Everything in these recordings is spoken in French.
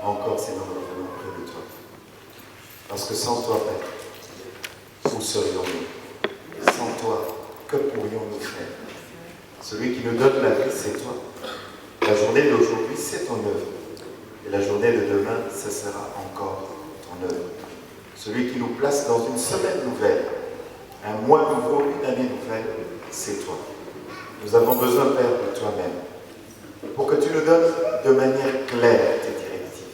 Encore, Seigneur, nous venons près de toi. Parce que sans toi, Père, où serions-nous? Sans toi, que pourrions-nous faire? Celui qui nous donne la vie, c'est toi. La journée d'aujourd'hui, c'est ton œuvre. Et la journée de demain, ce sera encore ton œuvre. Celui qui nous place dans une semaine nouvelle, un mois nouveau, une année nouvelle, c'est toi. Nous avons besoin, Père, de toi-même, pour que tu nous donnes de manière claire tes directives.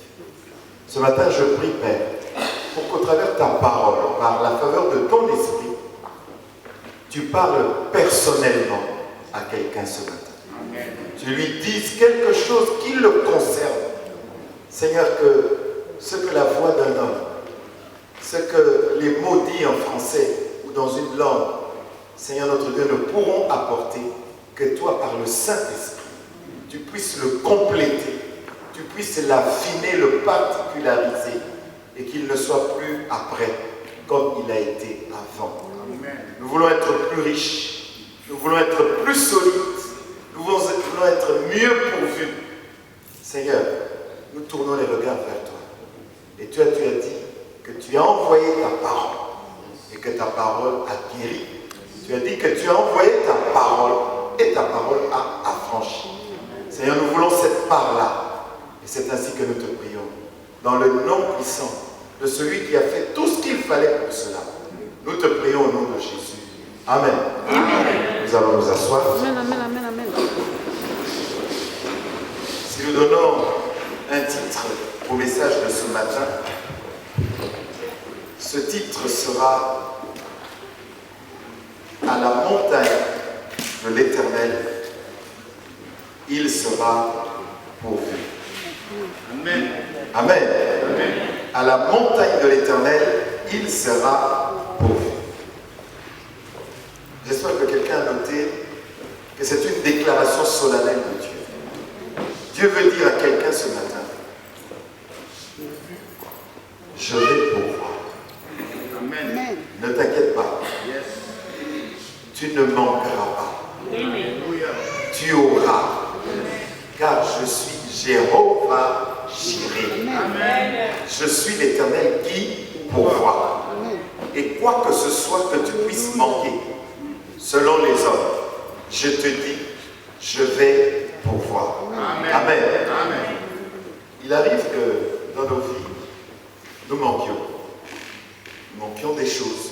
Ce matin, je prie, Père, pour qu'au travers de ta parole, par la faveur de ton esprit, tu parles personnellement à quelqu'un ce matin. Amen. Tu lui dises quelque chose qui le concerne. Seigneur, que ce que la voix d'un homme, ce que les mots dits en français ou dans une langue, Seigneur notre Dieu, ne pourront apporter, que toi, par le Saint-Esprit, tu puisses le compléter, tu puisses l'affiner, le particulariser, et qu'il ne soit plus après comme il a été avant. Amen. Nous voulons être plus riches, nous voulons être plus solides, nous voulons être mieux pourvus. Seigneur, nous tournons les regards vers toi. Et tu as dit que tu as envoyé ta parole et que ta parole a guéri. Tu as dit que tu as envoyé ta parole et ta parole a affranchi. Seigneur, nous voulons cette part-là. Et c'est ainsi que nous te prions. Dans le nom puissant de celui qui a fait tout ce qu'il fallait pour cela. Nous te prions au nom de Jésus. Amen. Amen. Nous allons nous asseoir. Amen, amen, amen, amen. Si nous donnons un titre au message de ce matin, ce titre sera « À la montagne de l'Éternel, il sera pourvu ». Amen. Amen. Amen. À la montagne de l'Éternel, il sera pourvu. J'espère que quelqu'un a noté que c'est une déclaration solennelle de Dieu. Dieu veut dire à quelqu'un ce matin, je vais pourvoir. Amen. Ne t'inquiète pas. Yes. Tu ne manqueras pas. Amen. Tu auras. Car je suis Jéhovah Jireh. Amen. Je suis l'Éternel qui pourvoit. Et quoi que ce soit que tu puisses manquer, selon les hommes, je te dis, je vais pourvoir. Amen. Amen. Amen. Il arrive que dans nos vies, nous manquions. Nous manquions des choses.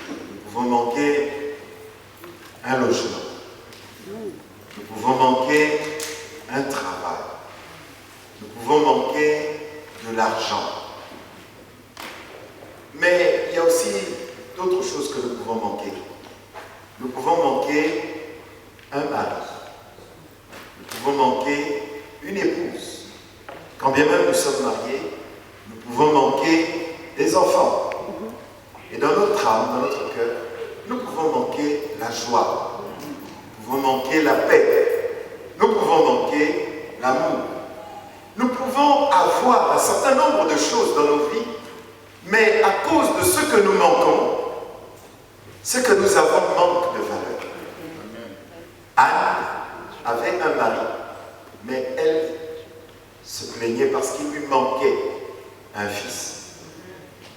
Nous pouvons manquer un logement. Nous pouvons manquer un travail. Nous pouvons manquer de l'argent. Mais il y a aussi d'autres choses que nous pouvons manquer. Nous pouvons manquer un mari. Nous pouvons manquer une épouse. Quand bien même nous sommes mariés, nous pouvons manquer des enfants. Et dans notre âme, dans notre cœur, nous pouvons manquer la joie. Nous pouvons manquer la paix. Nous pouvons manquer l'amour. Nous pouvons avoir un certain nombre de choses dans nos vies, mais à cause de ce que nous manquons, ce que nous avons manque de valeur. Anne avait un mari, mais elle se plaignait parce qu'il lui manquait un fils.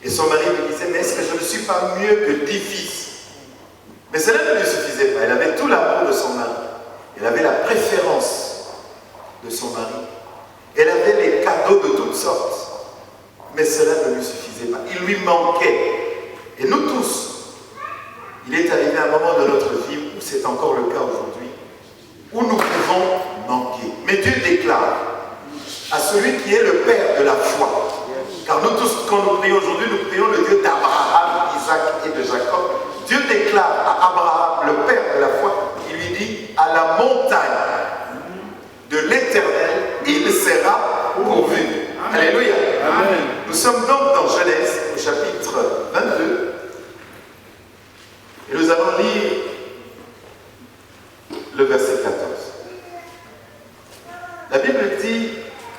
Et son mari lui disait, mais est-ce que je ne suis pas mieux que 10 fils? Mais cela ne lui suffisait pas. Elle avait tout l'amour de son mari. Elle avait la préférence de son mari. Elle avait les cadeaux de toutes sortes. Mais cela ne lui suffisait pas. Il lui manquait. Et nous tous, il est arrivé un moment de notre vie où c'est encore le cas aujourd'hui, où nous pouvons manquer. Mais Dieu déclare à celui qui est le Père de la foi. Car nous tous, quand nous prions aujourd'hui, nous prions le Dieu d'Abraham, Isaac et de Jacob. Dieu déclare à Abraham, le Père de la foi, il lui dit, à la montagne de l'Éternel, il sera pourvu. Alléluia. Amen. Nous sommes donc dans Genèse, au chapitre 22, et nous allons lire le verset 14. La Bible dit,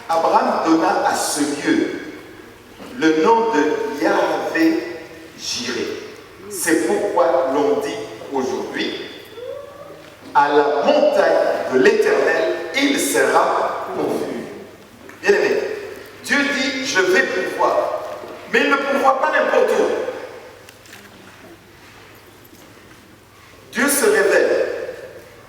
Abraham donna à ce lieu le nom de Yahvé Jireh. C'est pourquoi l'on dit aujourd'hui, à la montagne de l'Éternel, il sera pourvu. Bien aimé, pourvoit. Mais il ne pourvoit pas n'importe où. Dieu se révèle.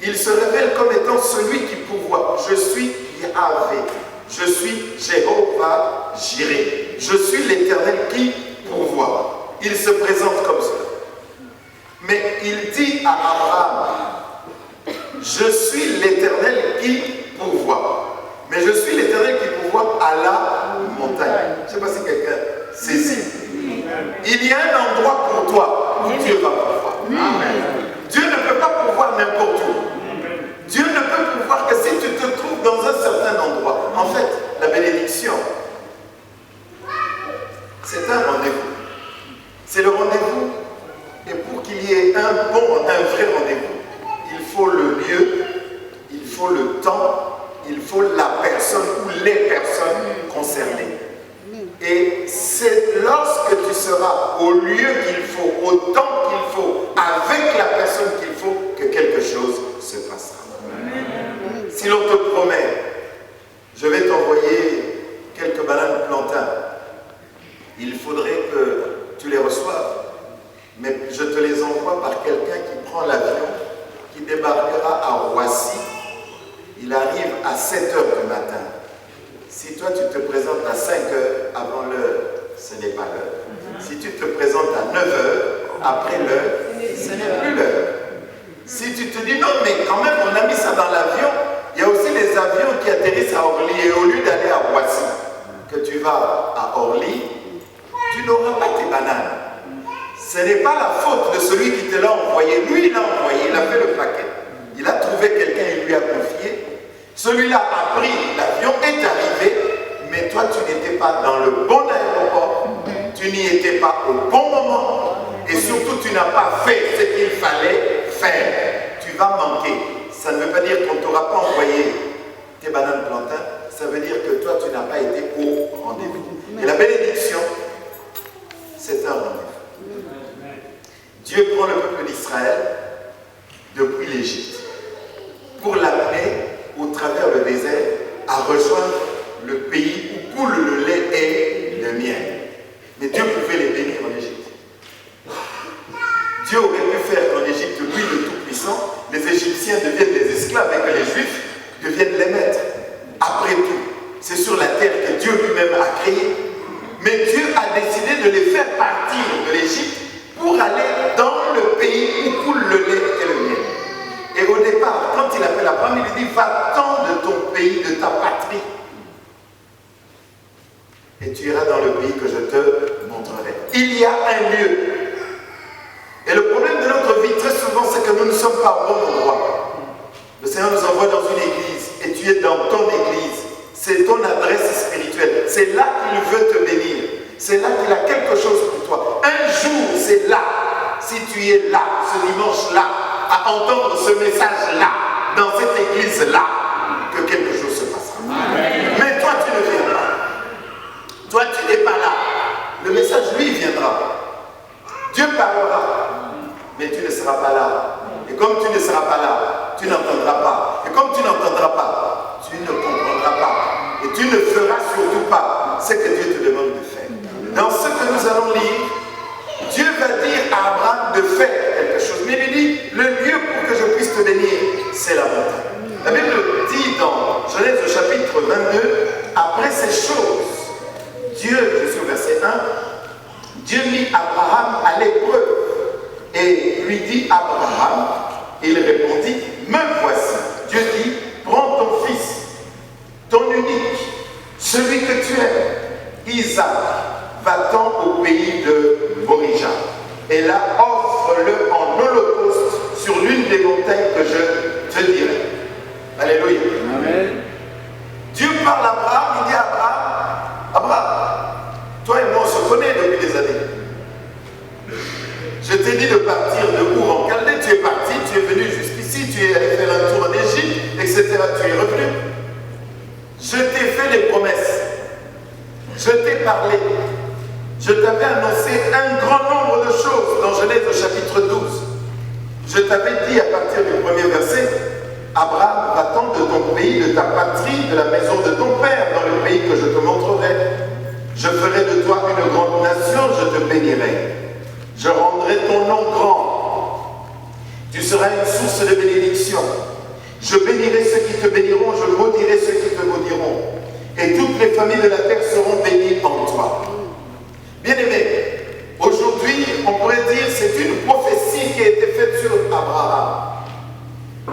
Il se révèle comme étant celui qui pourvoit. Je suis Yahvé. Je suis Jéhovah Jireh. Je suis l'Éternel qui pourvoit. Il se présente comme cela. Mais il dit à Abraham, je suis l'Éternel qui pourvoit. Mais je suis l'Éternel qui pourvoit à la montagne. Je ne sais pas si quelqu'un saisit. Il y a un endroit pour toi où Dieu va pourvoir. Dieu ne peut pas pourvoir n'importe où. Dieu ne peut pourvoir que si tu te trouves dans un certain endroit. En fait, la bénédiction, c'est un rendez-vous. C'est le rendez-vous. Et pour qu'il y ait un vrai rendez-vous, il faut le lieu, il faut le temps, il faut la personne ou les personnes concernées. Et c'est lorsque tu seras au lieu qu'il faut, au temps qu'il faut, avec la personne qu'il faut, que quelque chose se passera. Si l'on te promet, je vais t'envoyer quelques bananes plantains, il faudrait que tu les reçoives. Mais je te les envoie par quelqu'un qui prend l'avion, qui débarquera à Roissy. Il arrive à 7 h du matin. Si toi tu te présentes à 5 h avant l'heure, ce n'est pas l'heure. Si tu te présentes à 9 h après l'heure, ce n'est plus l'heure. Si tu te dis non, mais quand même on a mis ça dans l'avion, il y a aussi des avions qui atterrissent à Orly et au lieu d'aller à Roissy, que tu vas à Orly, tu n'auras pas tes bananes. Ce n'est pas la faute de celui qui te l'a envoyé. Lui, il l'a envoyé, il a fait le paquet. Il a trouvé quelqu'un, il lui a confié. Celui-là a pris l'avion, est arrivé, mais toi, tu n'étais pas dans le bon aéroport, tu n'y étais pas au bon moment, et surtout, tu n'as pas fait ce qu'il fallait faire. Tu vas manquer. Ça ne veut pas dire qu'on ne t'aura pas envoyé tes bananes plantains, ça veut dire que toi, tu n'as pas été au rendez-vous. Et la bénédiction, c'est un rendez-vous. Dieu prend le peuple d'Israël depuis l'Égypte pour l'amener au travers le désert à rejoindre le pays où coule le lait et le miel. Mais Dieu pouvait les bénir en Égypte. Dieu aurait pu faire en Égypte, lui le Tout-Puissant, les Égyptiens deviennent des esclaves et que les Juifs deviennent les maîtres. Après tout, c'est sur la terre que Dieu lui-même a créé. Mais Dieu a décidé de les faire partir de l'Égypte pour aller dans le pays où coule le lait et le miel. Et au départ, quand il appelle Abraham, il lui dit, va-t'en de ton pays, de ta patrie. Et tu iras dans le pays que je te montrerai. Il y a un lieu. Et le problème de notre vie, très souvent, c'est que nous ne sommes pas au bon endroit. Le Seigneur nous envoie dans une église, et tu es dans ton église. C'est ton adresse spirituelle. C'est là qu'il veut te bénir. C'est là qu'il a quelque chose pour toi. Un jour, c'est là, si tu es là, ce dimanche-là, à entendre ce message-là, dans cette église-là, que quelque chose se passera. Amen. Mais toi, tu ne viens pas. Toi, tu n'es pas là. Le message, lui, viendra. Dieu parlera, mais tu ne seras pas là. Et comme tu ne seras pas là, tu n'entendras pas. Et comme tu n'entendras pas, tu ne comprendras pas. Et tu ne feras surtout pas ce que Dieu te demande de faire. Dans ce que nous allons lire, Dieu va dire à Abraham de faire quelque chose. Mais il dit, le lieu pour que je puisse te bénir, c'est la montagne. La Bible dit dans Genèse au chapitre 22, après ces choses, Dieu, je suis au verset 1, Dieu mit Abraham à l'épreuve et lui dit, Abraham, il répondit, me voici. Dieu dit, prends ton fils, ton unique, celui que tu aimes, Isaac, va-t'en au pays de Morija, et là offre-le en holocauste sur l'une des montagnes que je te dirai. Alléluia. Amen. Dieu parle à Abraham, il dit à Abraham, Abraham, toi et moi on se connaît depuis des années. Je t'ai dit de partir de Our en Chaldée, tu es parti, tu es venu jusqu'ici, tu es allé faire un tour en Égypte, etc. Tu es revenu. Je t'ai fait des promesses. Je t'ai parlé. Je t'avais annoncé un grand nombre de choses dans Genèse au chapitre 12. Je t'avais dit à partir du premier verset, Abraham, va-t'en de ton pays, de ta patrie, de la maison de ton père, dans le pays que je te montrerai. Je ferai seras une source de bénédiction. Je bénirai ceux qui te béniront, je maudirai ceux qui te maudiront. Et toutes les familles de la terre seront bénies en toi. Bien-aimés, aujourd'hui, on pourrait dire que c'est une prophétie qui a été faite sur Abraham.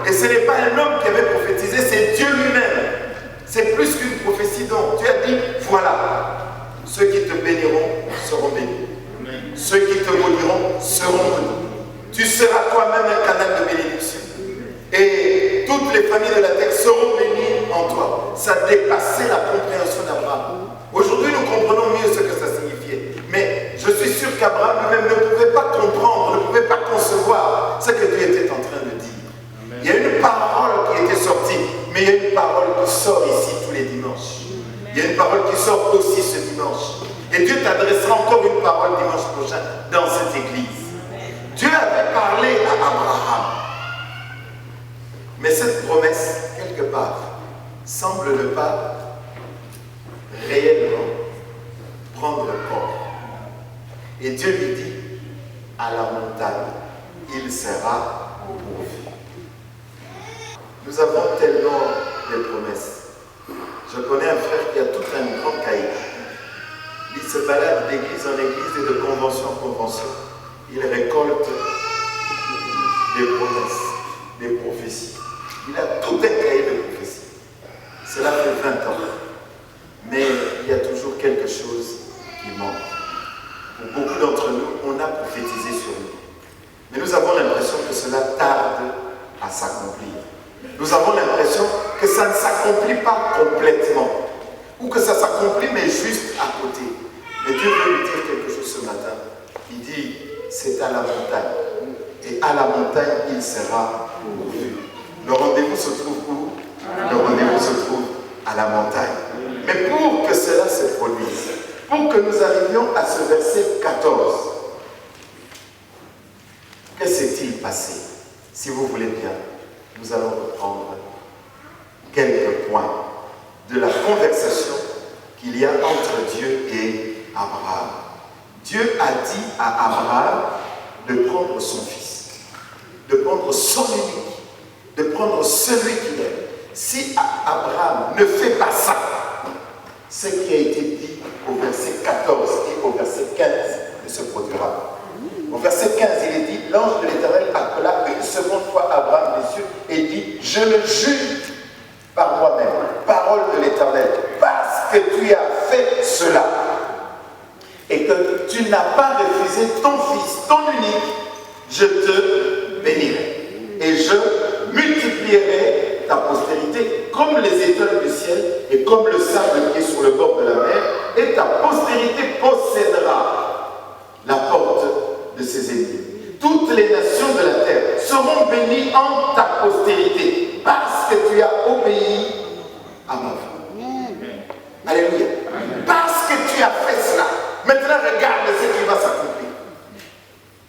Et ce n'est pas un homme qui avait prophétisé, c'est Dieu lui-même. C'est plus qu'une prophétie. Donc, Dieu a dit, voilà, ceux qui te béniront seront bénis. Ceux qui te maudiront seront maudits. Tu seras toi-même un canal de bénédiction. Et toutes les familles de la terre seront bénies en toi. Ça dépassait la compréhension d'Abraham. Aujourd'hui, nous comprenons mieux ce que ça signifiait. Mais je suis sûr qu'Abraham lui-même ne pouvait pas comprendre, ne pouvait pas concevoir ce que Dieu était en train de dire. Amen. Il y a une parole qui était sortie, mais il y a une parole qui sort ici tous les dimanches. Il y a une parole qui sort aussi ce dimanche. Et Dieu t'adressera encore une parole dimanche prochain dans cette église. Dieu avait parlé à Abraham. Mais cette promesse, quelque part, semble ne pas réellement prendre corps. Et Dieu lui dit, à la montagne, il sera pourvu. Nous avons tellement de promesses. Je connais un frère qui a tout un grand cahier. Il se balade d'église en église et de convention en convention. Il récolte des promesses, des prophéties. Il a tout un cahier de prophéties. Cela fait 20 ans. Mais il y a toujours quelque chose qui manque. Pour beaucoup d'entre nous, on a prophétisé sur nous. Mais nous avons l'impression que cela tarde à s'accomplir. Nous avons l'impression que ça ne s'accomplit pas complètement. Ou que ça s'accomplit, mais juste à côté. Mais Dieu veut nous dire quelque chose ce matin. Il dit, c'est à la montagne. Et à la montagne, il sera pourvu. Le rendez-vous se trouve où? Le rendez-vous se trouve à la montagne. Mais pour que cela se produise, pour que nous arrivions à ce verset 14, que s'est-il passé? Si vous voulez bien, nous allons reprendre quelques points de la conversation qu'il y a entre Dieu et Abraham. Dieu a dit à Abraham de prendre son fils, de prendre son unique, de prendre celui qu'il aime. Si Abraham ne fait pas ça, ce qui a été dit au verset 14 et au verset 15 ne se produira. Au verset 15, il est dit, l'ange de l'Éternel appela une seconde fois Abraham des cieux et dit, je le jure par moi-même, parole de l'Éternel, parce que tu as fait cela et que tu n'as pas refusé ton fils, ton unique, je te bénirai et je multiplierai ta postérité comme les étoiles du ciel et comme le sable qui est sur le bord de la mer, et ta postérité possédera la porte de ses ennemis. Toutes les nations de la terre seront bénies en ta postérité parce que tu as obéi à ma voix. Alléluia. Parce que tu as fait cela. Maintenant, regarde ce qui va s'accomplir.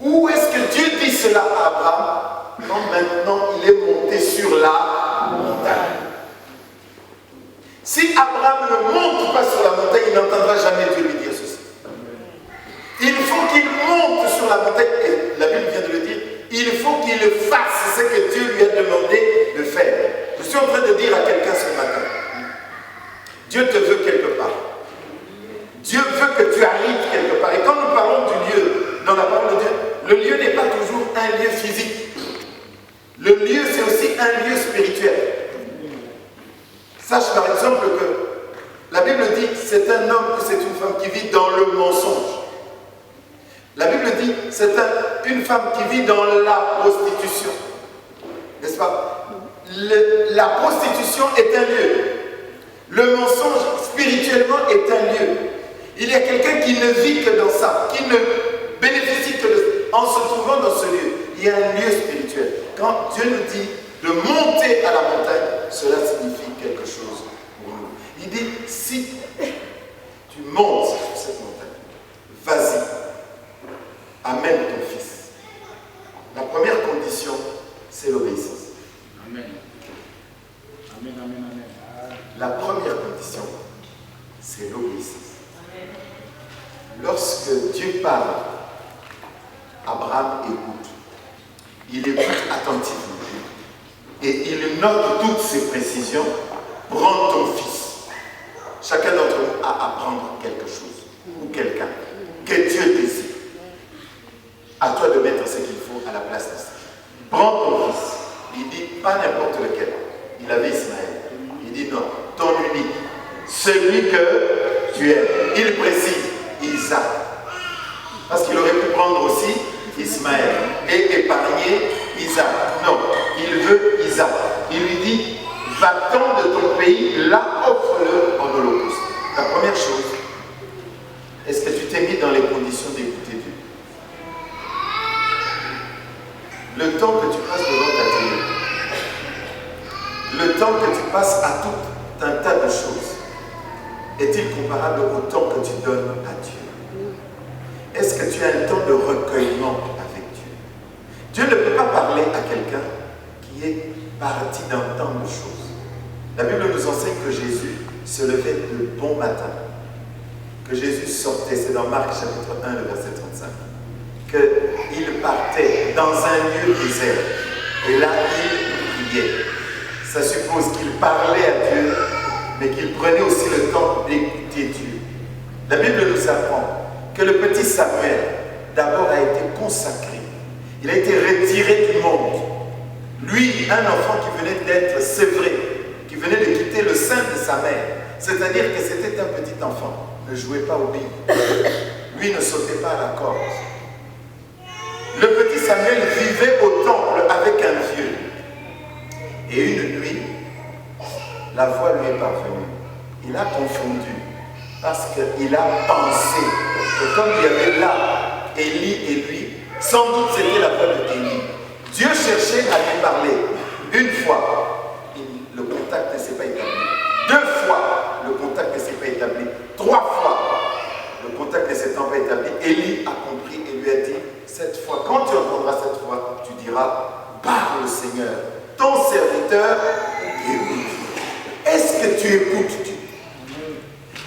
Où est-ce que Dieu dit cela à Abraham? Non, maintenant, il est monté sur la montagne. Si Abraham ne monte pas sur la montagne, il n'entendra jamais Dieu lui dire ceci. Il faut qu'il monte sur la montagne, et la Bible vient de le dire, il faut qu'il fasse ce que Dieu lui a demandé de faire. Je suis en train de dire à quelqu'un ce matin, Dieu te veut quelque part. Dieu veut que tu arrives quelque part. Et quand nous parlons du lieu, dans la parole de Dieu, le lieu n'est pas toujours un lieu physique. Le lieu, c'est aussi un lieu spirituel. Sache par exemple que la Bible dit c'est un homme ou c'est une femme qui vit dans le mensonge. La Bible dit c'est une femme qui vit dans la prostitution. N'est-ce pas? La prostitution est un lieu. Le mensonge spirituellement est un lieu. Il y a quelqu'un qui ne vit que dans ça, qui ne bénéficie que en se trouvant dans ce lieu. Il y a un lieu spirituel. Quand Dieu nous dit de monter à la montagne, cela signifie quelque chose pour nous. Il dit, si tu montes sur cette montagne, vas-y, amène ton fils. La première condition, c'est l'obéissance. Amen. Amen, amen, amen. La première condition, c'est l'obéissance. Lorsque Dieu parle, Abraham écoute. Il écoute attentivement. attentivement. Et il note toutes ces précisions. Prends ton fils. Chacun d'entre nous a à apprendre quelque chose ou quelqu'un que Dieu désire. À toi de mettre ce qu'il faut à la place de ça. Prends ton fils. Il dit pas n'importe lequel. Il avait Ismaël. Il dit non, ton unique. Celui que tu aimes. Il précise Isaac. Parce qu'il aurait pu prendre aussi Ismaël et épargner Isaac. Non, il veut Isaac. Il lui dit, va-t'en de ton pays, là, offre-le en holocauste. La première chose, est-ce que tu t'es mis dans les conditions d'écouter Dieu? Le temps que tu passes devant ta télé, le temps que tu passes à tout un tas de choses, est-il comparable au temps que tu donnes à Dieu? Est-ce que tu as un temps de recueillement avec Dieu? Dieu ne peut pas parler à quelqu'un qui est parti d'un temps de choses. La Bible nous enseigne que Jésus se levait de bon matin. Que Jésus sortait, c'est dans Marc chapitre 1, le verset 35. Qu'il partait dans un lieu désert. Et là, il priait. Ça suppose qu'il parlait à Dieu, mais qu'il prenait aussi le temps d'écouter Dieu. La Bible nous apprend que le petit Samuel, d'abord, a été consacré. Il a été retiré du monde. Lui, un enfant qui venait d'être sévré, qui venait de quitter le sein de sa mère. C'est-à-dire que c'était un petit enfant. Ne jouait pas au billes. Lui ne sautait pas à la corde. Le petit Samuel vivait au temple avec un vieux. Et une nuit, la voix lui est parvenue. Il a confondu. Parce qu'il a pensé que comme il y avait là Élie et lui, sans doute c'était la voix de Élie. Dieu cherchait à lui parler. Une fois, le contact ne s'est pas établi. Deux fois, le contact ne s'est pas établi. Trois fois, le contact ne s'étant pas établi, Élie a compris et lui a dit, cette fois, quand tu entendras cette voix, tu diras, parle Seigneur, ton serviteur écoute. Est-ce que tu écoutes Dieu?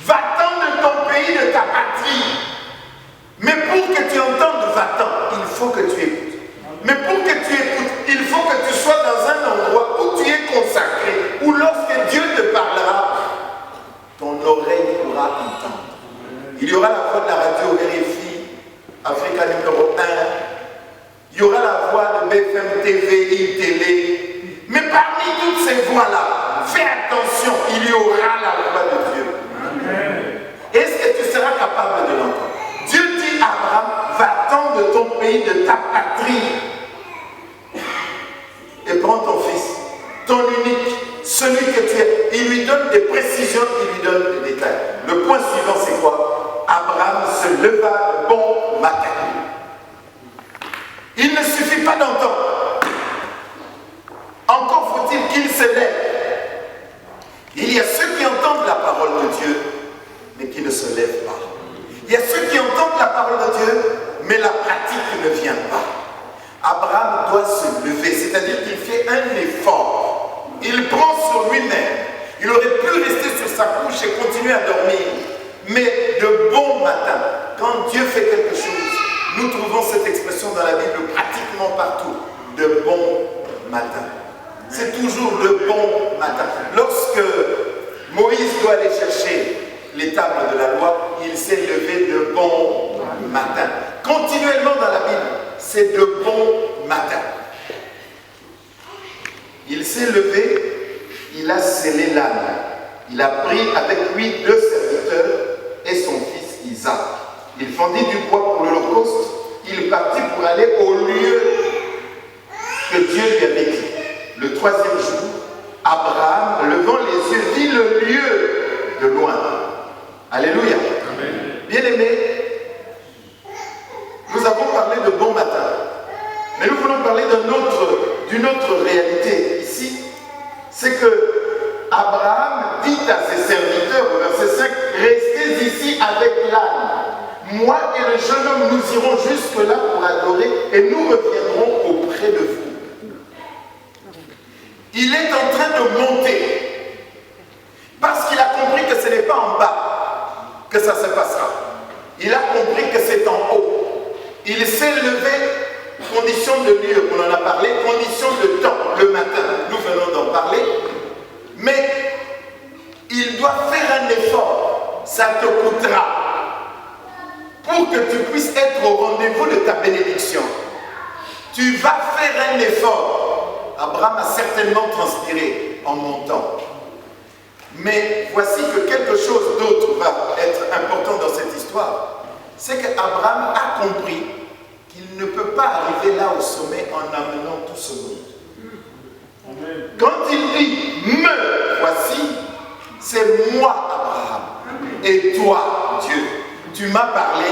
Va-t'en de ton pays, de ta patrie. Mais pour que tu entendes va-t'en, il faut que tu écoutes. Mais pour que tu écoutes, il faut que tu sois dans un endroit où tu es consacré, où lorsque Dieu te parlera, ton oreille pourra entendre. Il y aura la voix de la radio RFI, Africa numéro 1. Il y aura la voix de BFM TV, ITélé. Mais parmi toutes ces voix-là, fais attention, il y aura la voix de Dieu. Est-ce que tu seras capable de l'entendre? Dieu dit à Abraham, va-t'en de ton pays, de ta patrie, et prends ton fils, ton unique, celui que tu es. Il lui donne des précisions, il lui donne des détails. Le point suivant, c'est quoi? Abraham se leva de bon matin. Il ne suffit pas d'entendre. Encore faut-il qu'il se lève. Il y a ceux qui entendent la parole de Dieu, mais qui ne se lèvent pas. Il y a ceux qui entendent la parole de Dieu, mais la pratique ne vient pas. Abraham doit se lever, c'est-à-dire qu'il fait un effort. Il prend sur lui-même. Il aurait pu rester sur sa couche et continuer à dormir. Mais de bon matin, quand Dieu fait quelque chose, nous trouvons cette expression dans la Bible pratiquement partout. De bon matin. C'est toujours de bon matin. Lorsque Moïse doit aller chercher les tables de la loi, il s'est levé de bon matin. Continuellement dans la Bible, c'est de bon matin. Il s'est levé, il a scellé l'âne. Il a pris avec lui 2 serviteurs et son fils Isaac. Il fendit du bois pour l'holocauste. Il partit pour aller au lieu que Dieu lui avait dit. Le 3e jour, Abraham, levant les yeux, vit le lieu de loin. Alléluia. Bien-aimés, nous avons parlé de bon matin. Mais nous voulons parler d'une autre réalité ici. C'est que Abraham dit à ses serviteurs, au verset 5, restez ici avec l'âne. Moi et le jeune homme, nous irons jusque-là pour adorer et nous reviendrons auprès de vous. Il est en train de monter parce qu'il a compris que ce n'est pas en bas que ça se passera. Il a compris que c'est en haut. Il s'est levé condition de lieu, on en a parlé, condition de temps, le matin, nous venons d'en parler, mais il doit faire un effort, ça te coûtera, pour que tu puisses être au rendez-vous de ta bénédiction. Tu vas faire un effort. Abraham a certainement transpiré en montant. Mais voici que quelque chose d'autre va être important dans cette histoire. C'est qu'Abraham a compris qu'il ne peut pas arriver là au sommet en amenant tout ce monde. Quand il dit « me voici », c'est moi Abraham et toi Dieu. Tu m'as parlé,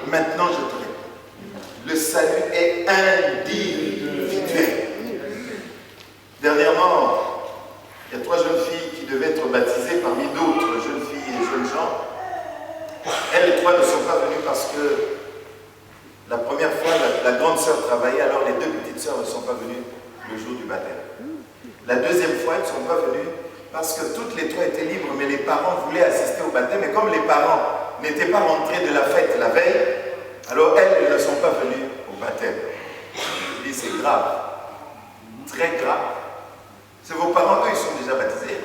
maintenant je te réponds. Le salut est individuel. Dernièrement, il y a 3 jeunes filles qui devaient être baptisées parmi d'autres jeunes filles et jeunes gens. Elles, les 3, ne sont pas venues parce que la première fois, la grande sœur travaillait, alors les 2 petites sœurs ne sont pas venues le jour du baptême. La deuxième fois, elles ne sont pas venues parce que toutes les 3 étaient libres, mais les parents voulaient assister au baptême. Et comme les parents n'étaient pas rentrés de la fête la veille, alors elles ne sont pas venues au baptême. Je dis, c'est grave, très grave. C'est vos parents, eux, ils sont déjà baptisés.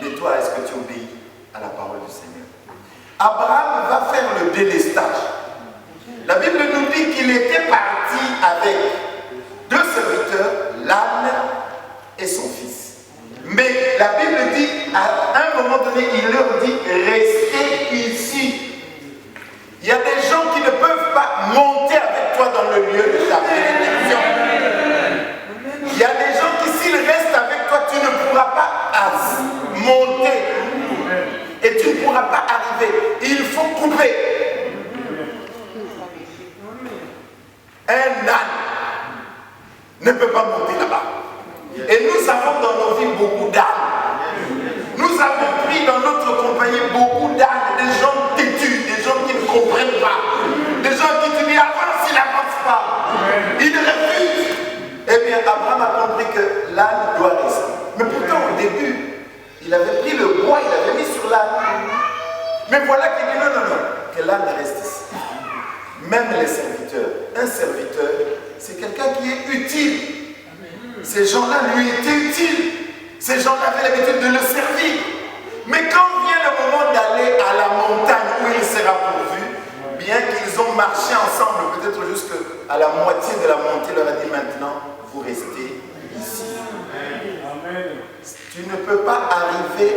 Mais toi, est-ce que tu obéis à la parole du Seigneur? Abraham va faire le délestage. La Bible nous dit qu'il était parti avec 2 serviteurs, l'âne et son fils. Mais la Bible dit, à un moment donné, il leur dit, restez ici. Il y a des gens qui ne peuvent pas monter avec toi dans le lieu de ta bénédiction. Il y a des gens qui, s'ils restent avec toi, tu ne pourras pas monter. Et tu ne pourras pas arriver. Il faut couper. Un âne ne peut pas monter là-bas. Et nous avons dans nos vies beaucoup d'ânes. Nous avons pris dans notre compagnie beaucoup d'ânes, des gens têtus, des gens qui ne comprennent pas, des gens qui te disent avance, il n'avance pas. Ils refusent. Eh bien, Abraham a compris que l'âne doit rester. Mais pourtant, au début, il avait pris le bois, il avait mis sur l'âne. Mais voilà qu'il dit non, que l'âne reste ici. Même les serviteurs, un serviteur, c'est quelqu'un qui est utile. Ces gens-là lui étaient utiles. Ces gens-là avaient l'habitude de le servir. Mais quand vient le moment d'aller à la montagne où il sera pourvu, bien qu'ils ont marché ensemble, peut-être jusqu'à la moitié de la montée, il leur a dit maintenant, vous restez ici. Amen. Tu ne peux pas arriver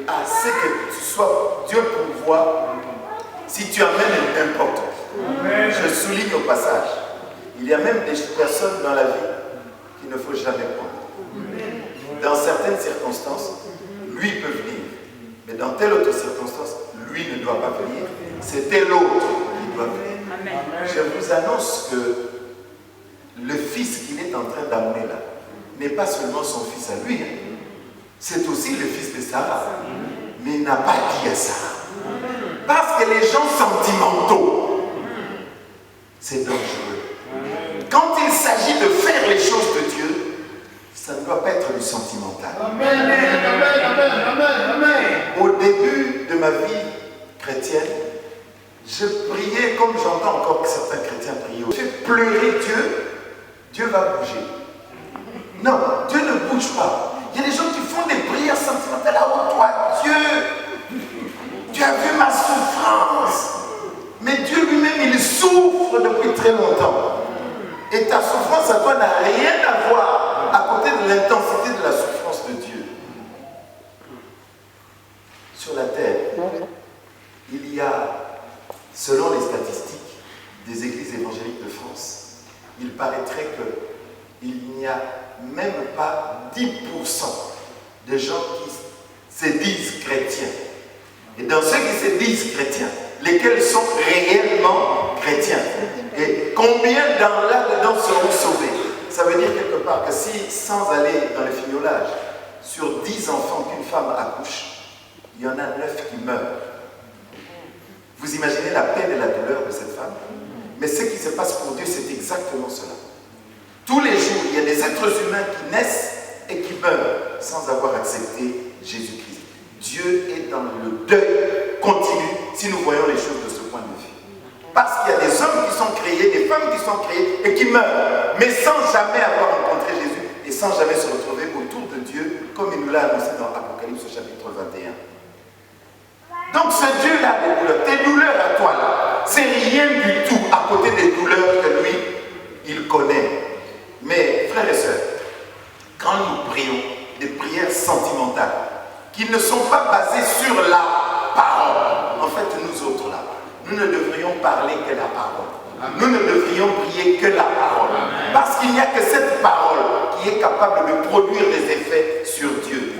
à ce que tu sois Dieu pourvoit si tu amènes n'importe qui. Je souligne au passage, il y a même des personnes dans la vie qu'il ne faut jamais prendre. Dans certaines circonstances, lui peut venir, mais dans telle autre circonstance, lui ne doit pas venir. C'est tel autre qui doit venir. Amen. Je vous annonce que le fils qu'il est en train d'amener là n'est pas seulement son fils à lui, c'est aussi le fils de Sarah. Mais il n'a pas dit à Sarah. Parce que les gens sentimentaux, c'est dangereux. Quand il s'agit de faire les choses de Dieu, ça ne doit pas être du sentimental. Amen, amen, amen, amen. Au début de ma vie chrétienne, je priais comme j'entends encore que certains chrétiens prient. Je fais pleurer Dieu, Dieu va bouger. Non, Dieu ne bouge pas. Il y a des gens qui font des prières sentimentales. Ah, oh toi, Dieu, tu as vu ma souffrance. Mais Dieu lui-même, il souffre depuis très longtemps. Et ta souffrance à toi n'a rien à voir à côté de l'intensité de la souffrance de Dieu. Sur la terre, il y a, selon les statistiques des églises évangéliques de France, il paraîtrait qu'il n'y a même pas 10% de gens qui se disent chrétiens. Et dans ceux qui se disent chrétiens, lesquels sont réellement chrétiens. Et combien là-dedans seront sauvés? Ça veut dire quelque part que si, sans aller dans le fignolage, sur 10 enfants qu'une femme accouche, il y en a 9 qui meurent. Vous imaginez la peine et la douleur de cette femme? Mais ce qui se passe pour Dieu, c'est exactement cela. Tous les jours, il y a des êtres humains qui naissent et qui meurent sans avoir accepté Jésus-Christ. Dieu est dans le deuil continu si nous voyons les choses de ce point de vue. Parce qu'il y a des hommes qui sont créés, des des femmes qui sont créées et qui meurent, mais sans jamais avoir rencontré Jésus et sans jamais se retrouver autour de Dieu, comme il nous l'a annoncé dans Apocalypse chapitre 21. Donc ce Dieu-là des douleurs, tes douleurs à toi là, c'est rien du tout à côté des douleurs que lui, il connaît. Mais frères et sœurs, quand nous prions des prières sentimentales, qui ne sont pas basées sur la parole, en fait nous autres là, nous ne devrions parler que la parole. Nous ne devrions prier que la parole. Parce qu'il n'y a que cette parole qui est capable de produire des effets sur Dieu.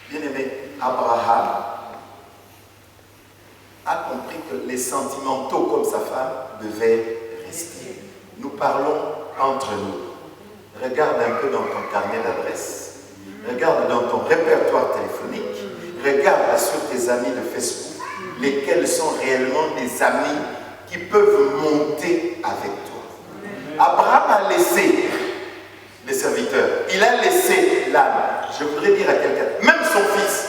Bien-aimé, Abraham a compris que les sentimentaux comme sa femme devaient rester. Nous parlons entre nous. Regarde un peu dans ton carnet d'adresse. Regarde dans ton répertoire téléphonique. Regarde sur tes amis de Facebook, lesquels sont réellement des amis qui peuvent monter avec toi. Abraham a laissé les serviteurs. Il a laissé l'âne. Je voudrais dire à quelqu'un, même son fils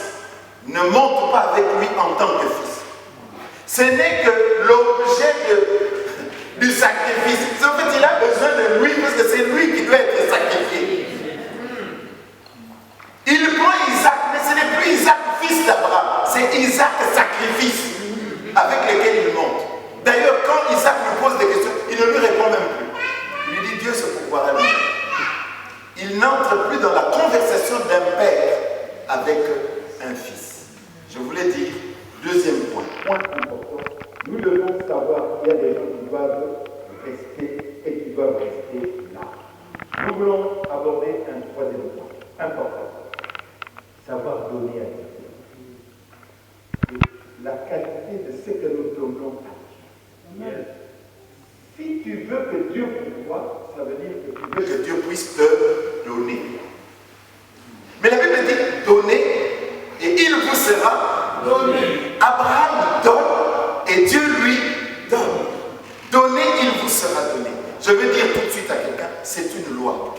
ne monte pas avec lui en tant que fils. Ce n'est que l'objet du sacrifice. En fait, il a besoin de lui parce que c'est lui qui doit être sacrifié. Il prend Isaac, mais ce n'est plus Isaac fils d'Abraham, c'est Isaac sacrifice avec lequel il monte. D'ailleurs, quand Isaac lui pose des questions, il ne lui répond même plus. Il lui dit Dieu se pourvoira lui. Il n'entre plus dans la conversation d'un père avec un fils. Je voulais dire, deuxième point important, nous devons savoir qu'il y a des gens qui doivent rester et qui doivent rester là. Nous voulons aborder un troisième point important. Savoir donner à Dieu. La qualité de ce que nous donnons à Dieu. Si tu veux que Dieu pourvoie, ça veut dire que tu veux que Dieu puisse te donner. Mais la Bible dit donner et il vous sera donné. Abraham donne et Dieu lui donne. Donner, il vous sera donné. Je veux dire tout de suite à quelqu'un, c'est une loi.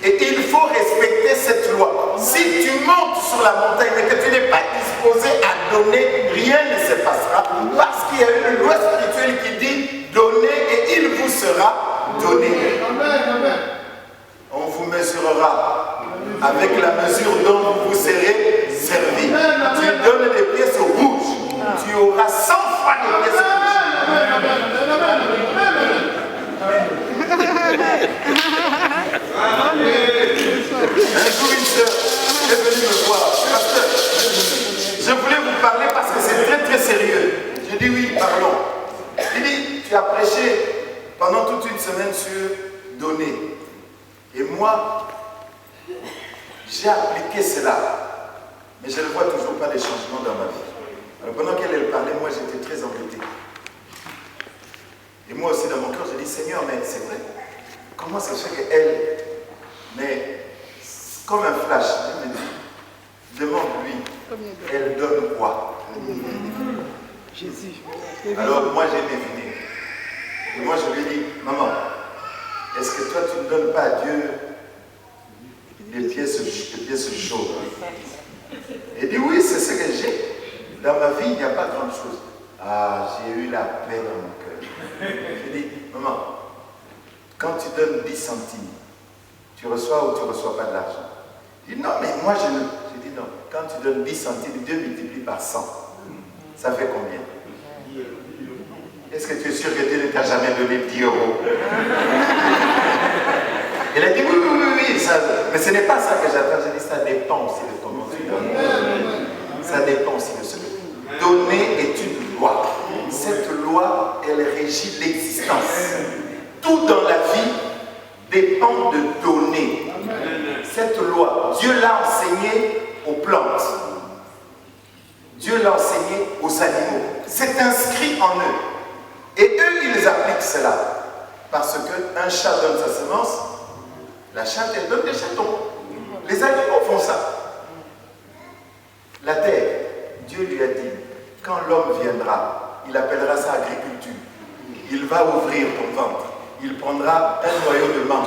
Et il faut respecter cette loi. Si tu montes sur la montagne mais que tu n'es pas disposé à donner, rien ne se passera. Parce qu'il y a une loi spirituelle qui dit donnez et il vous sera donné. On vous mesurera avec la mesure dont vous vous serez servi. Tu donnes des pièces rouges, tu auras 100 fois des pièces rouges. Un jour, une sœur est venue me voir. Pasteur, je voulais vous parler parce que c'est très très sérieux. J'ai dit oui, parlons. Il dit, tu as prêché pendant toute une semaine sur donner. Et moi, j'ai appliqué cela. Mais je ne vois toujours pas les changements dans ma vie. Alors pendant qu'elle parlait, moi j'étais très embêté. Et moi aussi dans mon cœur, j'ai dit, Seigneur, mais c'est vrai. Comment ça se fait qu'elle, mais comme un flash, je me dis, demande-lui, elle donne quoi? Jésus. Alors moi j'ai deviné. Et moi je lui ai dit, maman, est-ce que toi tu ne donnes pas à Dieu des pièces chaudes? Elle dit oui, c'est ce que j'ai. Dans ma vie, il n'y a pas grande chose. Ah, j'ai eu la paix dans mon cœur. Je dis, maman, quand tu donnes 10 centimes, tu reçois ou tu ne reçois pas de l'argent? Il dit non, mais moi je ne. Je dis non, quand tu donnes 10 centimes, Dieu multiplie par 100. Ça fait combien? Est-ce que tu es sûr que Dieu ne t'a jamais donné 10 euros? Elle a dit oui, oui, oui, oui, ça, mais ce n'est pas ça que j'attends. J'ai dit ça dépend aussi de comment tu donnes. Ça dépend aussi de ce que tu donnes. Donner est une loi. Cette loi, elle régit l'existence. Tout dans la vie dépend de donner. Cette loi, Dieu l'a enseignée aux plantes. Dieu l'a enseignée aux animaux. C'est inscrit en eux. Et eux, ils appliquent cela. Parce qu'un chat donne sa semence, la chatte, elle donne des chatons. Les animaux font ça. La terre, Dieu lui a dit, quand l'homme viendra, il appellera ça agriculture. Il va ouvrir ton ventre. Il prendra un noyau de mangue.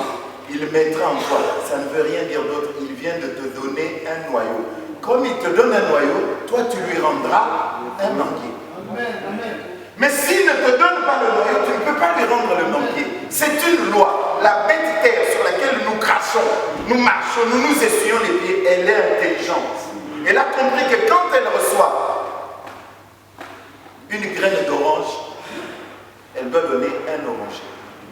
Il mettra en toi. Ça ne veut rien dire d'autre. Il vient de te donner un noyau. Comme il te donne un noyau, toi tu lui rendras un manguier. Amen, amen. Mais s'il ne te donne pas le noyau, tu ne peux pas lui rendre le banquier. C'est une loi. La bête terre sur laquelle nous crachons, nous marchons, nous nous essuyons les pieds, elle est intelligente. Elle a compris que quand elle reçoit une graine d'orange, elle doit donner un oranger.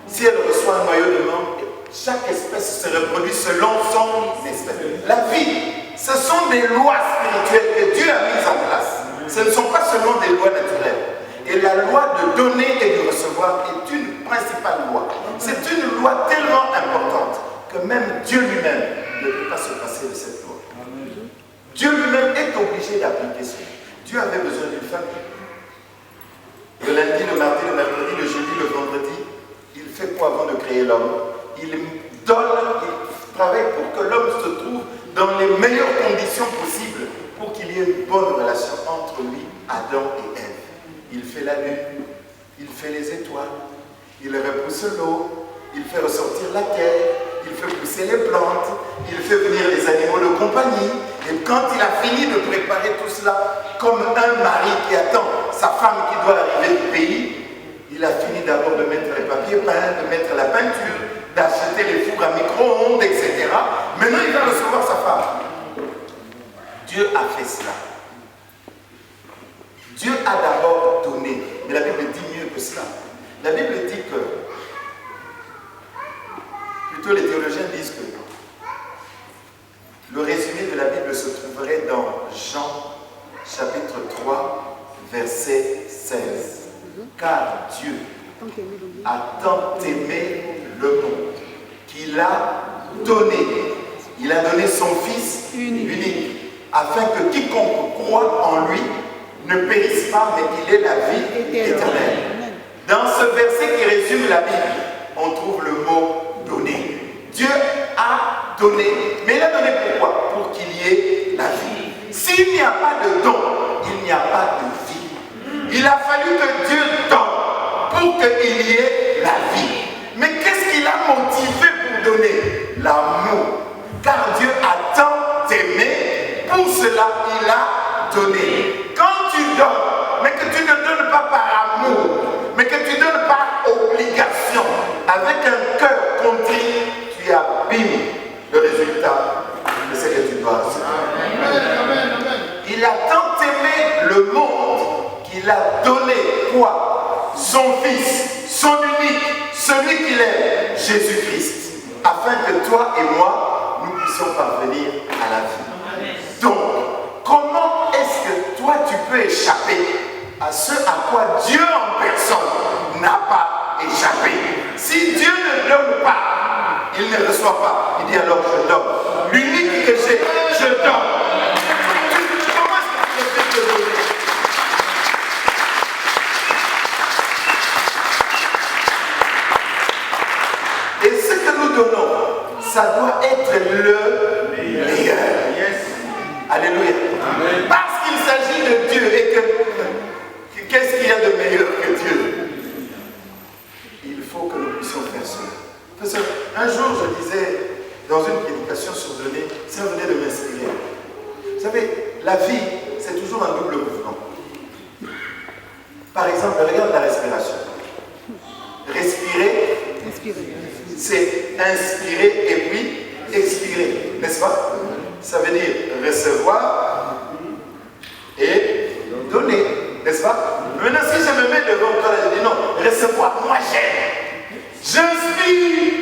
Si elle reçoit un noyau de mangue, chaque espèce se reproduit selon son espèce. La vie, ce sont des lois spirituelles que Dieu a mises en place. Ce ne sont pas seulement des lois naturelles. Et la loi de donner et de recevoir est une principale loi. C'est une loi tellement importante que même Dieu lui-même ne peut pas se passer de cette loi. Dieu lui-même est obligé d'appliquer cela. Dieu avait besoin d'une famille. Le lundi, le mardi, le mercredi, le jeudi, le vendredi, il fait quoi avant de créer l'homme? Il donne, il travaille pour que l'homme se trouve dans les meilleures conditions possibles pour qu'il y ait une bonne relation entre lui, Adam et Ève. Il fait la lune, il fait les étoiles, il repousse l'eau, il fait ressortir la terre, il fait pousser les plantes, il fait venir les animaux de compagnie. Et quand il a fini de préparer tout cela, comme un mari qui attend sa femme qui doit arriver du pays, il a fini d'abord de mettre les papiers peints, de mettre la peinture, d'acheter les fours à micro-ondes, etc. Maintenant, il va recevoir sa femme. Dieu a fait cela. Dieu a d'abord donné, mais la Bible dit mieux que cela. La Bible dit que, plutôt les théologiens disent que le résumé de la Bible se trouverait dans Jean chapitre 3, verset 16. Car Dieu a tant aimé le monde qu'il a donné. Il a donné son Fils unique, afin que quiconque croit en lui ne périsse pas, mais qu'il ait la vie éternelle. Dans ce verset qui résume la Bible, on trouve le mot donner. Dieu a donné, mais il a donné pourquoi? Pour qu'il y ait la vie. S'il n'y a pas de don, il n'y a pas de vie. Il a fallu que Dieu donne pour qu'il y ait la vie. Mais qu'est-ce qui l'a motivé pour donner? L'amour. Car Dieu a tant aimé, pour cela il a donné. Quand tu donnes, mais que tu ne donnes pas par amour, mais que tu donnes par obligation, avec un cœur contrit, tu abîmes le résultat de ce que tu dois recevoir. Il a tant aimé le monde qu'il a donné quoi? Son Fils, son unique, celui qu'il aime, Jésus-Christ, afin que toi et moi, nous puissions parvenir à la vie. Donc, comment est-ce que toi tu peux échapper à ce à quoi Dieu en personne n'a pas échappé? Si Dieu ne donne pas, il ne reçoit pas. Il dit alors je donne. L'unique que j'ai, je donne. Comment est-ce que tu peux te donner? Et ce que nous donnons, ça doit être le meilleur. Alléluia. Amen. Parce qu'il s'agit de Dieu et que qu'est-ce qu'il y a de meilleur que Dieu? Il faut que nous puissions faire cela. Parce qu'un jour, je disais dans une prédication sur donner, ça venait de m'inspirer. Vous savez, la vie, c'est toujours un double mouvement. Par exemple, regarde la respiration. Respirer, c'est inspirer et puis expirer, n'est-ce pas? Ça veut dire recevoir et donner, n'est-ce pas? Maintenant, si je me mets devant toi, je dis non, recevoir, moi j'aime. J'inspire.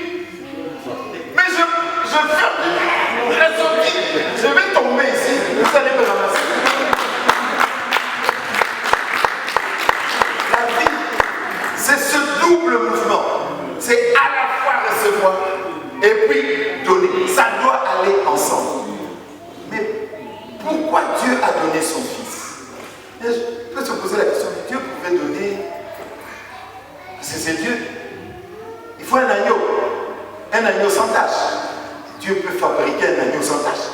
Mais je fais ressentir. Je vais tomber ici, vous allez me ramasser. La vie, c'est ce double mouvement. C'est à la fois recevoir et puis donner. Ça doit aller ensemble. Mais pourquoi Dieu a donné son Fils? Je peux se poser la question, Dieu pouvait donner, parce que c'est Dieu. Il faut un agneau sans tache. Dieu peut fabriquer un agneau sans tache.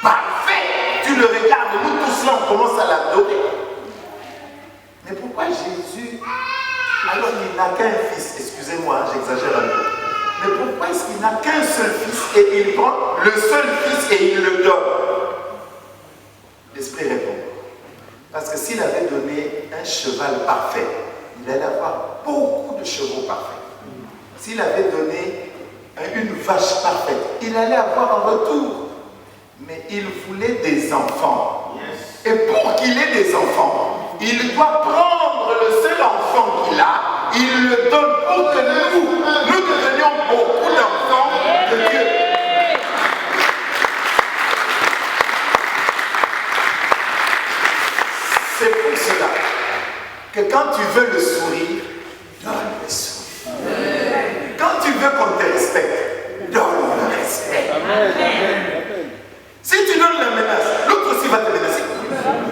Parfait! Tu le regardes, nous tous là, on commence à l'adorer. Mais pourquoi Jésus, alors qu'il n'a qu'un fils, excusez-moi, j'exagère un peu, mais pourquoi est-ce qu'il n'a qu'un seul fils et il prend le seul fils et il le donne? L'Esprit répond. Parce que s'il avait donné un cheval parfait, il allait avoir beaucoup de chevaux parfaits. S'il avait donné une vache parfaite, il allait avoir en retour. Mais il voulait des enfants. Et pour qu'il ait des enfants, il doit prendre le seul enfant qu'il a, il le donne pour que nous devenions beaucoup d'enfants de Dieu. C'est pour cela que quand tu veux le sourire, donne le sourire. Quand tu veux qu'on te respecte, donne le respect. Si tu donnes la menace, l'autre aussi va te menacer.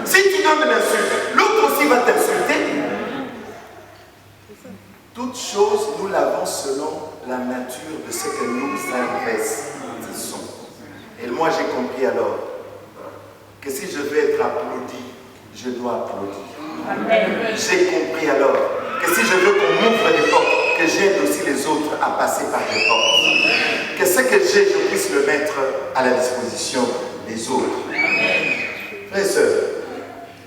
Si tu donnes l'insulte, l'autre aussi va t'insulter. Toutes choses, nous l'avons selon la nature de ce que nous investissons. Et moi, j'ai compris alors que si je veux être applaudi, je dois applaudir. J'ai compris alors que si je veux qu'on m'ouvre des portes, que j'aide aussi les autres à passer par les portes. Que ce que j'ai, je puisse le mettre à la disposition des autres. Frères et sœurs,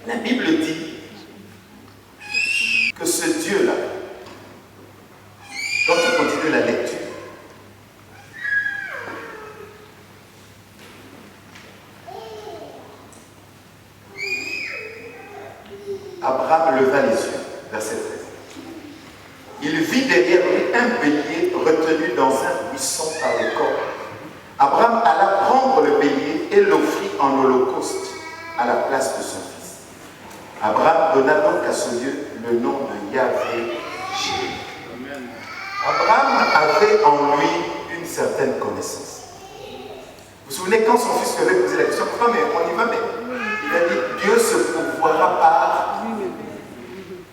la Bible dit que ce Dieu-là, quand tu continues la lecture, Abraham leva les yeux, verset 13. Il vit derrière lui un bélier retenu dans un buisson par le corps. Abraham alla prendre le bélier et l'offrit en holocauste à la place de son fils. Abraham donna donc à ce lieu le nom de Yahvé Jireh. Abraham avait en lui une certaine connaissance. Vous vous souvenez quand son fils lui avait posé la question, pourquoi mais on y va, mais il a dit Dieu se pourvoira par.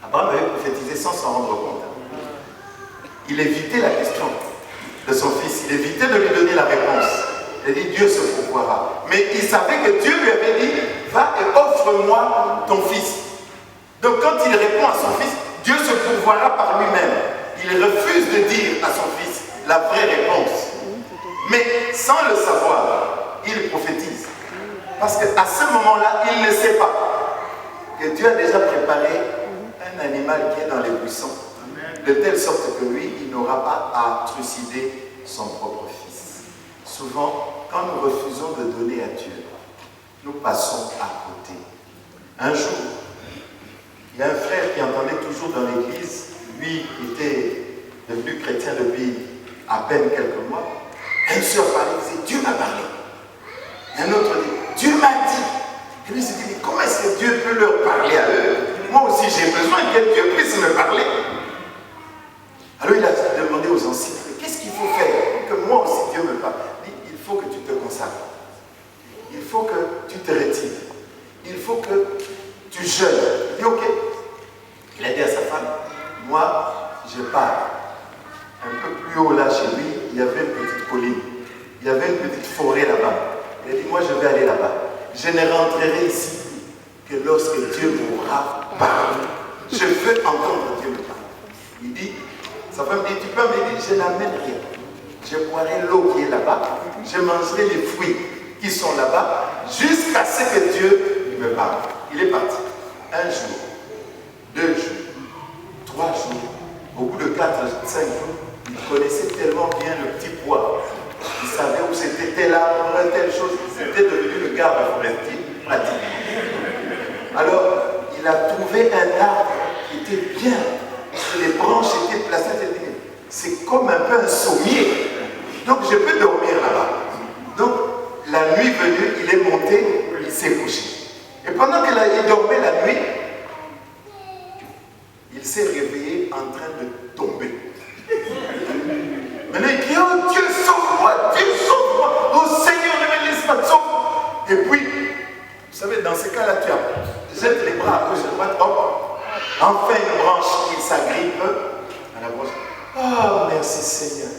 Abraham avait prophétisé sans s'en rendre compte. Il évitait la question de son fils, il évitait de lui donner la réponse. Il a dit Dieu se pourvoira. Mais il savait que Dieu lui avait dit va et offre-moi ton fils. Donc quand il répond à son fils, Dieu se pourvoira par lui-même. Il refuse de dire à son fils la vraie réponse. Mais sans le savoir, il prophétise. Parce qu'à ce moment-là, il ne sait pas que Dieu a déjà préparé un animal qui est dans les buissons. De telle sorte que lui, il n'aura pas à trucider son propre fils. Souvent, quand nous refusons de donner à Dieu, nous passons à côté. Un jour, il y a un frère qui entendait toujours dans l'église, lui était devenu chrétien depuis à peine quelques mois. Une sœur parlait, il disait Dieu m'a parlé. Et un autre dit Dieu m'a dit. Et lui s'est dit mais comment est-ce que Dieu peut leur parler à eux? Moi aussi j'ai besoin que Dieu puisse me parler. Alors il a demandé aux anciens qu'est-ce qu'il faut faire pour que moi aussi Dieu me parle? Il dit il faut que tu te consacres. Il faut que tu te retires. Il faut que tu jeûnes. Il dit ok. Il a dit à sa femme moi je pars. Un peu plus haut là chez lui, il y avait une petite colline. Il y avait une petite forêt là-bas. Il a dit, moi je vais aller là-bas. Je ne rentrerai ici que lorsque Dieu m'aura parlé. Je veux entendre Dieu me parler. Il dit, sa femme dit, tu peux me dire, je n'amène rien. Je boirai l'eau qui est là-bas. Je mangerai les fruits qui sont là-bas jusqu'à ce que Dieu me parle. Il est parti. 1 jour, 2 jours, 3 jours. Au bout de 4 à 5 jours, il connaissait tellement bien le petit bois. Il savait où c'était tel arbre, telle chose. C'était devenu le garde forestier pratique. Alors, il a trouvé un arbre qui était bien. Parce que les branches étaient placées. C'est comme un peu un sommier. Donc, je peux dormir là-bas. Donc, la nuit venue, il est monté, il s'est couché. Et pendant qu'il dormait la nuit, il s'est réveillé en train de tomber. Maintenant il dit, oh Dieu, sauve-moi, Dieu, sauve-moi, oh Seigneur, ne me laisse pas, sauve-moi. Et puis, vous savez, dans ces cas-là, tu jettes les bras à gauche et à droite, hop, enfin une branche qui s'agrippe à la branche. Oh, merci Seigneur.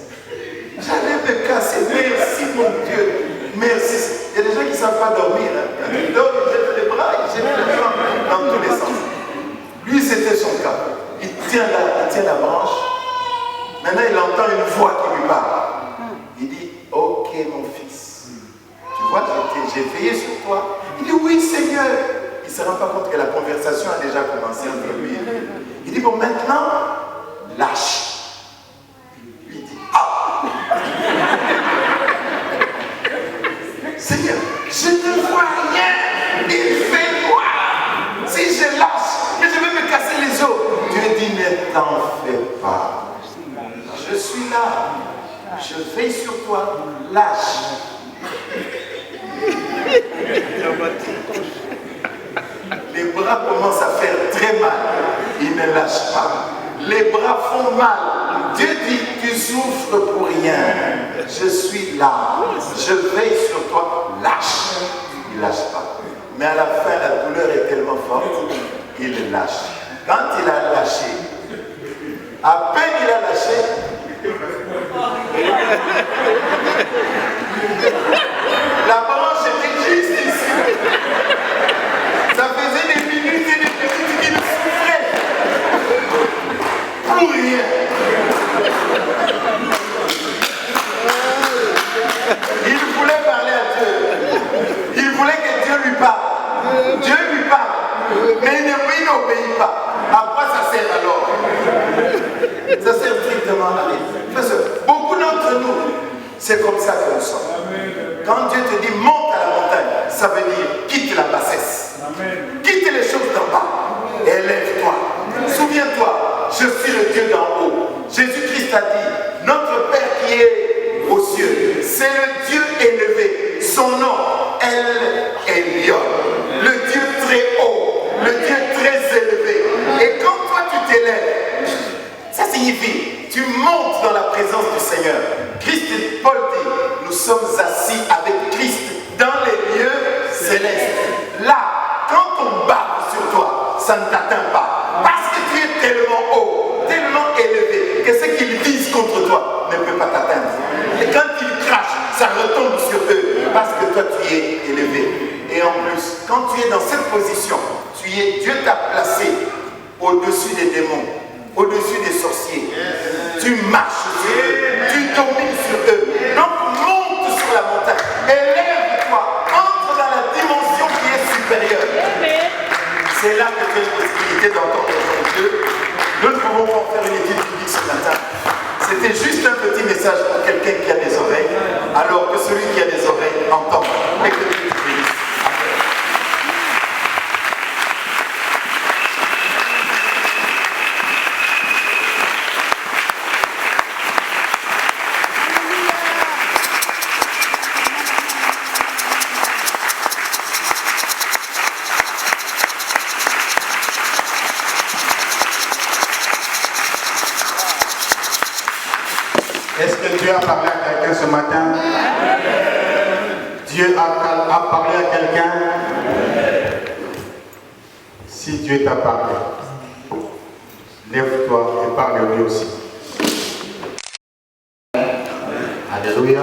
J'allais me casser, merci mon Dieu, merci. Il y a des gens qui ne savent pas dormir. Hein. Ils dorment, ils jettent les bras, ils jettent les bras dans tous les sens. Lui, c'était son cas. Il tient la branche. Maintenant, il entend une voix qui lui parle. Il dit, ok mon fils, tu vois, j'ai veillé sur toi. Il dit, oui Seigneur, il ne se rend pas compte que la conversation a déjà commencé entre lui. Il dit, bon, maintenant, lâche. Lui dit, ah! Seigneur, je ne vois rien, il fait noir. Si je lâche, je vais me casser les os. Dieu dit, ne t'en fais pas. Je suis là, je veille sur toi, lâche. Les bras commencent à faire très mal, il ne lâche pas. Les bras font mal. Dieu dit, tu souffres pour rien. Je suis là, je veille sur toi, lâche. Il ne lâche pas. Mais à la fin, la douleur est tellement forte, il lâche. Quand il a lâché, à peine il a lâché, la branche était juste ici. Ça faisait des minutes et des minutes qu'il souffrait. Pour rien. Il voulait parler à Dieu. Il voulait que Dieu lui parle. Dieu lui parle. Mais il n'obéit pas. À quoi ça sert alors? Ça sert strictement à rien. Parce que beaucoup d'entre nous, c'est comme ça que nous sommes. Quand Dieu te dit monte à la montagne, ça veut dire quitte la bassesse. Quitte les choses d'en bas. Élève-toi. Souviens-toi, je suis le Dieu d'en haut. Jésus-Christ a dit, notre Père qui est aux cieux, c'est le Dieu élevé. Son nom, El Elyon. Le Dieu très haut, le Dieu très élevé. Et quand toi tu t'élèves, ça signifie, tu montes dans la présence du Seigneur. Paul dit, nous sommes assis avec Christ dans les lieux célestes. Là, quand on barre sur toi, ça ne t'atteint pas. Parce que tu es tellement haut, tellement élevé, que ce qu'ils disent contre toi ne peut pas t'atteindre. Et quand ils crachent, ça retombe sur eux, parce que toi tu es élevé. Et en plus, quand tu es dans cette position, Dieu t'a placé au-dessus des démons, au-dessus des sorciers. Tu marches sur eux, tu domines sur eux. Donc monte sur la montagne, élève-toi, entre dans la dimension qui est supérieure. C'est là que tu as une possibilité d'entendre Dieu. Nous ne pouvons pas faire une étude publique ce matin. C'était juste un petit message pour quelqu'un qui a des oreilles, alors que celui qui a des oreilles entend. Et que Dieu te bénisse. Est-ce que Dieu a parlé à quelqu'un ce matin? Dieu a parlé à quelqu'un? Si Dieu t'a parlé, lève-toi et parle-lui aussi. Alléluia.